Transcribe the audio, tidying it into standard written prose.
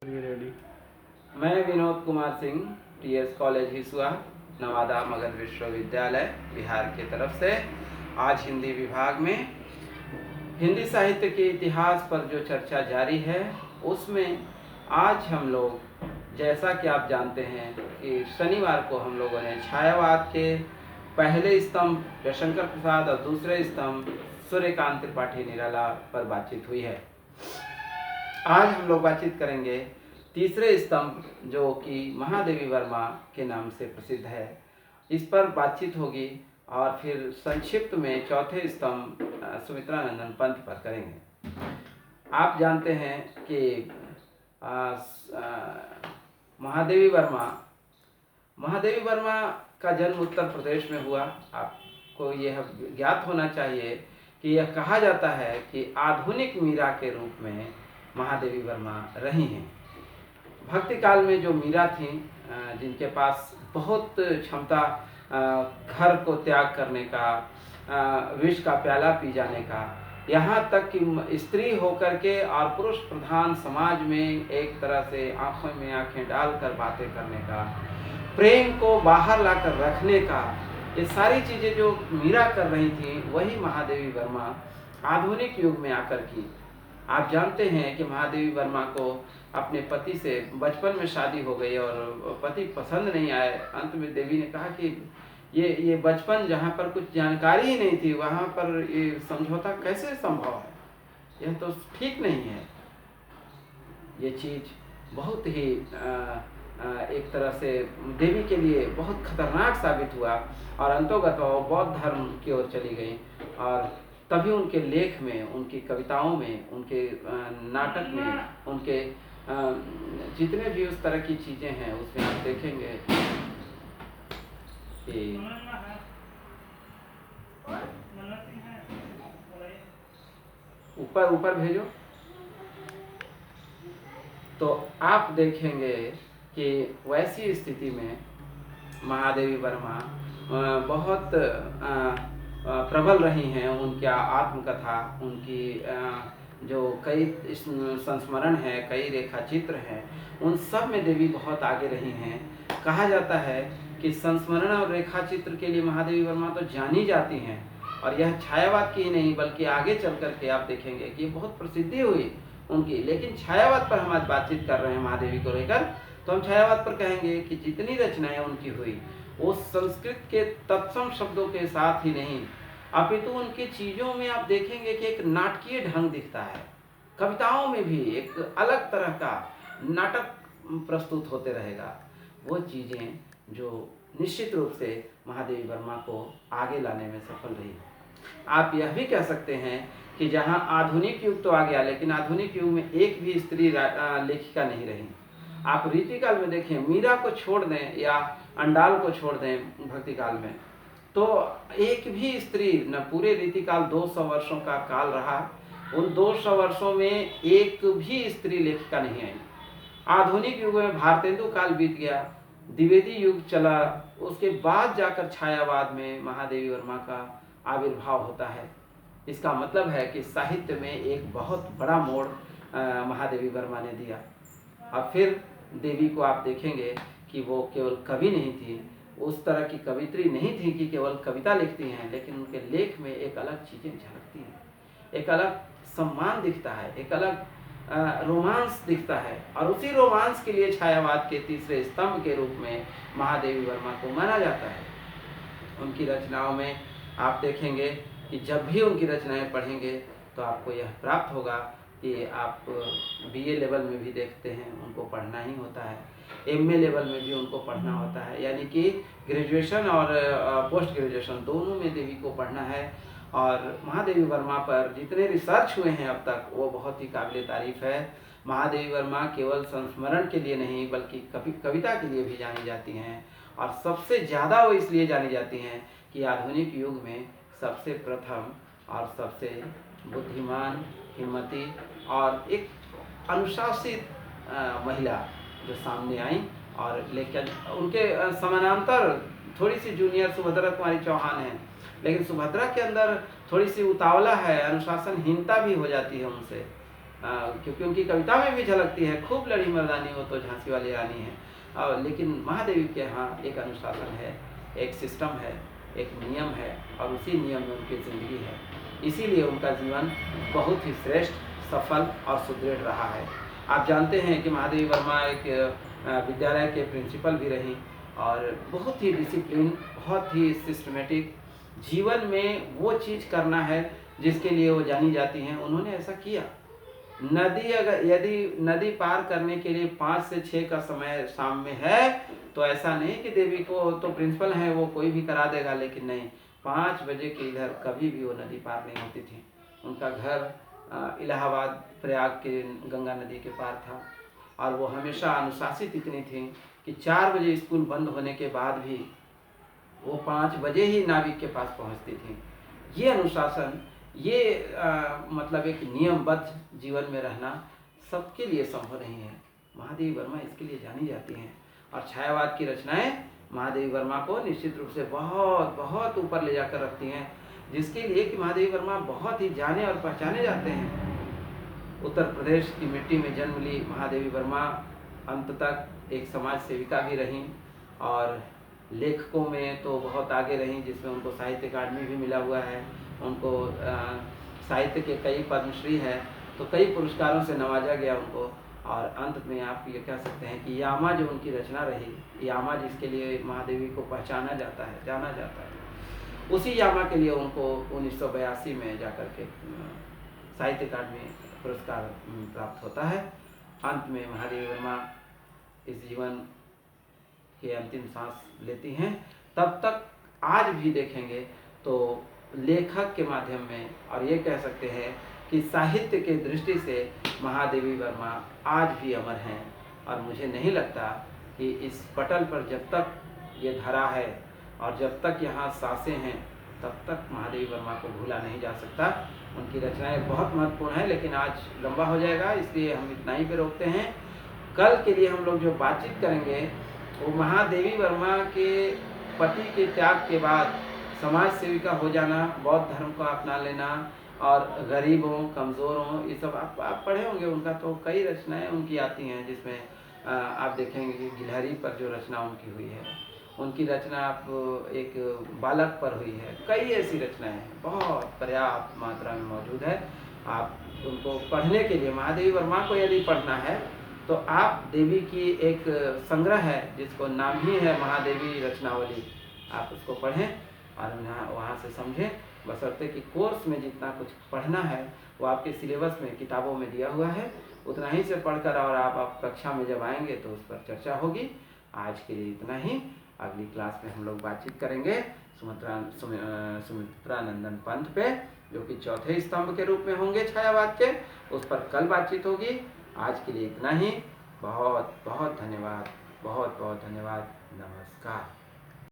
Ready. मैं Vinod Kumar Singh, TS college Hisua, Nawada Magadh विश्वविद्यालय बिहार की तरफ से आज हिंदी विभाग में हिंदी साहित्य के इतिहास पर जो चर्चा जारी है उसमें आज हम लोग, जैसा कि आप जानते हैं कि शनिवार को हम लोगों ने छायावाद के पहले स्तंभ जयशंकर प्रसाद और दूसरे स्तंभ सूर्यकांत त्रिपाठी निराला पर बातचीत हुई है। आज हम लोग बातचीत करेंगे तीसरे स्तंभ जो कि महादेवी वर्मा के नाम से प्रसिद्ध है, इस पर बातचीत होगी और फिर संक्षिप्त में चौथे स्तंभ सुमित्रानंदन पंत पर करेंगे। आप जानते हैं कि महादेवी वर्मा का जन्म उत्तर प्रदेश में हुआ। आपको यह ज्ञात होना चाहिए कि यह कहा जाता है कि आधुनिक मीरा के रूप में महादेवी वर्मा रही हैं। भक्ति काल में जो मीरा थी, जिनके पास बहुत क्षमता घर को त्याग करने का, विष का प्याला पी जाने का, यहाँ तक कि स्त्री होकर के और पुरुष प्रधान समाज में एक तरह से आंखों में आंखें डालकर बातें करने का, प्रेम को बाहर लाकर रखने का, ये सारी चीज़ें जो मीरा कर रही थी वही महादेवी वर्मा आधुनिक युग में आकर की। आप जानते हैं कि महादेवी वर्मा को अपने पति से बचपन में शादी हो गई और पति पसंद नहीं आए। अंत में देवी ने कहा कि ये बचपन जहाँ पर कुछ जानकारी ही नहीं थी, वहाँ पर ये समझौता कैसे संभव है, यह तो ठीक नहीं है। ये चीज़ बहुत ही एक तरह से देवी के लिए बहुत खतरनाक साबित हुआ और अंतोगत वो बौद्ध धर्म की ओर चली गई। और तभी उनके लेख में, उनकी कविताओं में, उनके नाटक में, उनके जितने भी उस तरह की चीज़ें हैं उसमें आप देखेंगे कि ऊपर भेजो तो आप देखेंगे कि वैसी स्थिति में महादेवी वर्मा बहुत प्रबल रही हैं। उनकी आत्मकथा, उनकी जो कई संस्मरण है, कई रेखाचित्र हैं, उन सब में देवी बहुत आगे रही हैं। कहा जाता है कि संस्मरण और रेखाचित्र के लिए महादेवी वर्मा तो जानी जाती हैं, और यह छायावाद की ही नहीं बल्कि आगे चल कर के आप देखेंगे कि बहुत प्रसिद्धि हुई उनकी। लेकिन छायावाद पर हम आज बातचीत कर रहे हैं महादेवी को लेकर, तो हम छायावाद पर कहेंगे कि जितनी रचनाएं उनकी हुई वो संस्कृत के तत्सम शब्दों के साथ ही नहीं, अपितु उनकी चीज़ों में आप देखेंगे कि एक नाटकीय ढंग दिखता है। कविताओं में भी एक अलग तरह का नाटक प्रस्तुत होते रहेगा। वो चीज़ें जो निश्चित रूप से महादेवी वर्मा को आगे लाने में सफल रही। आप यह भी कह सकते हैं कि जहाँ आधुनिक युग तो आ गया, लेकिन आधुनिक युग में एक भी स्त्री लेखिका नहीं रही। आप रीतिकाल में देखें, मीरा को छोड़ दें या अंडाल को छोड़ दें भक्ति काल में, तो एक भी स्त्री न, पूरे रीतिकाल 200 वर्षों का काल रहा, उन 200 वर्षों में एक भी स्त्री लेखिका नहीं आई। आधुनिक युग में भारतेंदु काल बीत गया, द्विवेदी युग चला, उसके बाद जाकर छायावाद में महादेवी वर्मा का आविर्भाव होता है। इसका मतलब है कि साहित्य में एक बहुत बड़ा मोड़ महादेवी वर्मा ने दिया। अब फिर देवी को आप देखेंगे कि वो केवल कवि नहीं थी, उस तरह की कवित्री नहीं थी कि केवल कविता लिखती हैं, लेकिन उनके लेख में एक अलग चीज़ें झलकती हैं, एक अलग सम्मान दिखता है, एक अलग रोमांस दिखता है। और उसी रोमांस के लिए छायावाद के तीसरे स्तंभ के रूप में महादेवी वर्मा को माना जाता है। उनकी रचनाओं में आप देखेंगे कि जब भी उनकी रचनाएं पढ़ेंगे तो आपको यह प्राप्त होगा कि आप बीए लेवल में भी देखते हैं उनको पढ़ना ही होता है, एमए लेवल में भी उनको पढ़ना होता है, यानी कि ग्रेजुएशन और पोस्ट ग्रेजुएशन दोनों में देवी को पढ़ना है। और महादेवी वर्मा पर जितने रिसर्च हुए हैं अब तक वो बहुत ही काबिल तारीफ़ है। महादेवी वर्मा केवल संस्मरण के लिए नहीं बल्कि कविता के लिए भी जानी जाती हैं, और सबसे ज़्यादा वो इसलिए जानी जाती हैं कि आधुनिक युग में सबसे प्रथम और सबसे बुद्धिमान, हिम्मती और एक अनुशासित महिला जो सामने आई। और लेकिन उनके समानांतर थोड़ी सी जूनियर सुभद्रा कुमारी चौहान है, लेकिन सुभद्रा के अंदर थोड़ी सी उतावला है, अनुशासनहीनता भी हो जाती है उनसे। क्योंकि उनकी कविता में भी झलकती है, खूब लड़ी मर्दानी वो तो झांसी वाली रानी है। लेकिन महादेवी के यहाँ एक अनुशासन है, एक सिस्टम है, एक नियम है और उसी नियम में उनकी ज़िंदगी है। इसीलिए उनका जीवन बहुत ही श्रेष्ठ, सफल और सुदृढ़ रहा है। आप जानते हैं कि महादेवी वर्मा एक विद्यालय के प्रिंसिपल भी रहीं और बहुत ही डिसिप्लिन, बहुत ही सिस्टमेटिक, जीवन में वो चीज़ करना है जिसके लिए वो जानी जाती हैं, उन्होंने ऐसा किया। यदि नदी पार करने के लिए 5 से 6 का समय शाम में है, तो ऐसा नहीं कि देवी को तो प्रिंसिपल हैं वो कोई भी करा देगा, लेकिन नहीं, 5 बजे के इधर कभी भी वो नदी पार नहीं होती थी। उनका घर इलाहाबाद प्रयाग के गंगा नदी के पार था और वो हमेशा अनुशासित इतनी थी कि 4 बजे स्कूल बंद होने के बाद भी वो 5 बजे ही नाविक के पास पहुंचती थी। ये अनुशासन, ये मतलब एक नियमबद्ध जीवन में रहना सबके लिए संभव नहीं है। महादेवी वर्मा इसके लिए जानी जाती हैं और छायावाद की रचनाएं महादेवी वर्मा को निश्चित रूप से बहुत बहुत ऊपर ले जाकर रखती हैं, जिसके लिए कि महादेवी वर्मा बहुत ही जाने और पहचाने जाते हैं। उत्तर प्रदेश की मिट्टी में जन्म ली महादेवी वर्मा अंत तक एक समाज सेविका भी रहीं और लेखकों में तो बहुत आगे रहीं, जिसमें उनको साहित्य अकादमी भी मिला हुआ है। उनको साहित्य के कई पद्मश्री है, तो कई पुरस्कारों से नवाजा गया उनको। और अंत में आप ये कह सकते हैं कि यामा जो उनकी रचना रही, यामा जिसके लिए महादेवी को पहचाना जाता है, जाना जाता है, उसी यामा के लिए उनको 1982 में जाकर के साहित्य अकादमी पुरस्कार प्राप्त होता है। अंत में महादेवी वर्मा इस जीवन के अंतिम सांस लेती हैं। तब तक आज भी देखेंगे तो लेखक के माध्यम में, और ये कह सकते हैं कि साहित्य के दृष्टि से महादेवी वर्मा आज भी अमर हैं। और मुझे नहीं लगता कि इस पटल पर जब तक ये धरा है और जब तक यहाँ सांसें हैं, तब तक महादेवी वर्मा को भूला नहीं जा सकता। उनकी रचनाएं बहुत महत्वपूर्ण हैं, लेकिन आज लंबा हो जाएगा, इसलिए हम इतना ही पे रोकते हैं। कल के लिए हम लोग जो बातचीत करेंगे वो महादेवी वर्मा के पति के त्याग के बाद समाज सेविका हो जाना, बौद्ध धर्म को अपना लेना और गरीबों, कमज़ोरों, ये सब आप पढ़े होंगे। उनका तो कई रचनाएं उनकी आती हैं, जिसमें आप देखेंगे कि गिलहरी पर जो रचना उनकी हुई है, उनकी रचना आप एक बालक पर हुई है। कई ऐसी रचनाएं हैं, बहुत पर्याप्त मात्रा में मौजूद है। आप उनको पढ़ने के लिए, महादेवी वर्मा को यदि पढ़ना है तो आप देवी की एक संग्रह है जिसको नाम ही है महादेवी रचनावली, आप उसको पढ़ें और वहाँ से समझें। बशर्ते कि कोर्स में जितना कुछ पढ़ना है वो आपके सिलेबस में, किताबों में दिया हुआ है, उतना ही से पढ़कर और आप कक्षा में जब आएंगे तो उस पर चर्चा होगी। आज के लिए इतना ही। अगली क्लास में हम लोग बातचीत करेंगे सुमित्रानंदन पंथ पे, जो कि चौथे स्तंभ के रूप में होंगे छायावाद के, उस पर कल बातचीत होगी। आज के लिए इतना ही। बहुत बहुत धन्यवाद, बहुत बहुत धन्यवाद। नमस्कार।